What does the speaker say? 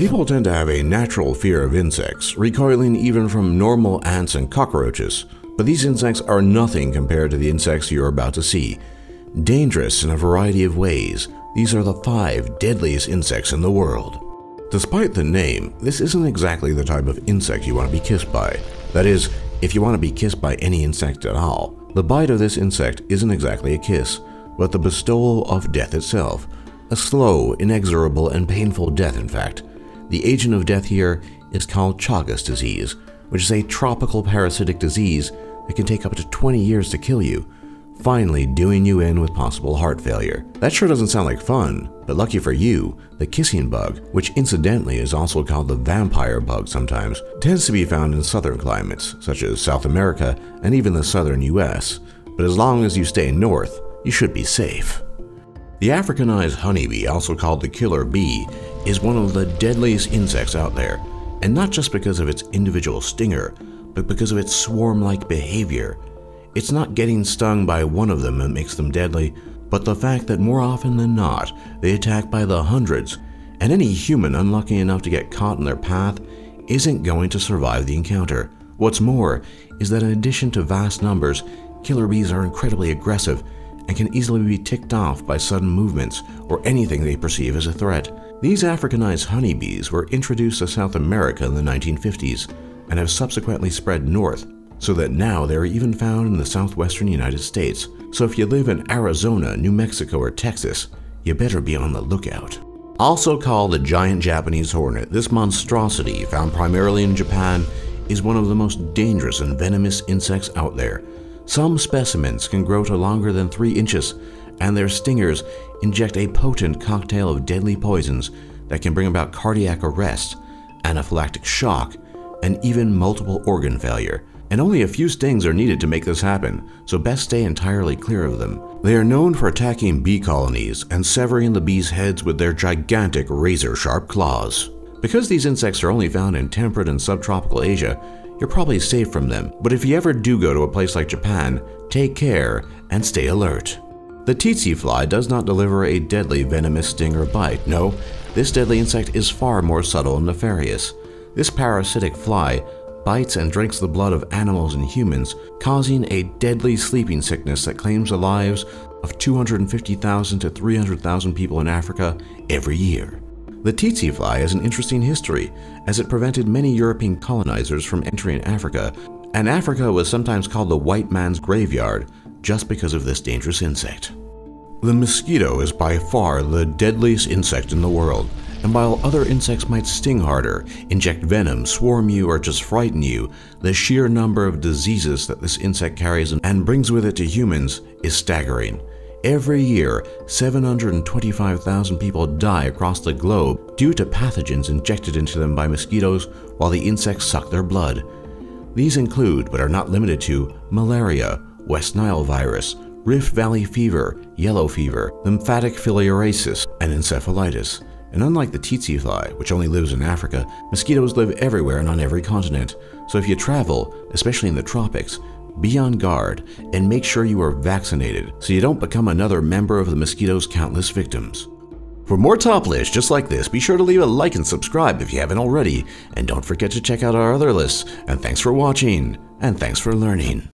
People tend to have a natural fear of insects, recoiling even from normal ants and cockroaches. But these insects are nothing compared to the insects you're about to see. Dangerous in a variety of ways, these are the 5 deadliest insects in the world. Despite the name, this isn't exactly the type of insect you want to be kissed by. That is, if you want to be kissed by any insect at all. The bite of this insect isn't exactly a kiss, but the bestowal of death itself. A slow, inexorable, and painful death, in fact. The agent of death here is called Chagas disease, which is a tropical parasitic disease that can take up to 20 years to kill you, finally doing you in with possible heart failure. That sure doesn't sound like fun, but lucky for you, the kissing bug, which incidentally is also called the vampire bug sometimes, tends to be found in southern climates, such as South America and even the southern US. But as long as you stay north, you should be safe. The Africanized honeybee, also called the killer bee, is one of the deadliest insects out there, and not just because of its individual stinger, but because of its swarm-like behavior. It's not getting stung by one of them that makes them deadly, but the fact that more often than not, they attack by the hundreds, and any human unlucky enough to get caught in their path isn't going to survive the encounter. What's more is that in addition to vast numbers, killer bees are incredibly aggressive and can easily be ticked off by sudden movements or anything they perceive as a threat. These Africanized honeybees were introduced to South America in the 1950s and have subsequently spread north, so that now they are even found in the southwestern United States. So if you live in Arizona, New Mexico, or Texas, you better be on the lookout. Also called the giant Japanese hornet, this monstrosity, found primarily in Japan, is one of the most dangerous and venomous insects out there. Some specimens can grow to longer than 3 inches, and their stingers inject a potent cocktail of deadly poisons that can bring about cardiac arrest, anaphylactic shock, and even multiple organ failure. And only a few stings are needed to make this happen, so best stay entirely clear of them. They are known for attacking bee colonies and severing the bees' heads with their gigantic razor-sharp claws. Because these insects are only found in temperate and subtropical Asia, you're probably safe from them, but if you ever do go to a place like Japan, take care and stay alert. The tsetse fly does not deliver a deadly venomous sting or bite. No, this deadly insect is far more subtle and nefarious. This parasitic fly bites and drinks the blood of animals and humans, causing a deadly sleeping sickness that claims the lives of 250,000 to 300,000 people in Africa every year. The tsetse fly has an interesting history, as it prevented many European colonizers from entering Africa, and Africa was sometimes called the white man's graveyard just because of this dangerous insect. The mosquito is by far the deadliest insect in the world, and while other insects might sting harder, inject venom, swarm you, or just frighten you, the sheer number of diseases that this insect carries and brings with it to humans is staggering. Every year, 725,000 people die across the globe due to pathogens injected into them by mosquitoes while the insects suck their blood. These include, but are not limited to, malaria, West Nile virus, Rift Valley fever, yellow fever, lymphatic filariasis, and encephalitis. And unlike the tsetse fly, which only lives in Africa, mosquitoes live everywhere and on every continent. So if you travel, especially in the tropics, be on guard and make sure you are vaccinated so you don't become another member of the mosquito's countless victims. For more top lists just like this, be sure to leave a like and subscribe if you haven't already. And don't forget to check out our other lists. And thanks for watching, and thanks for learning.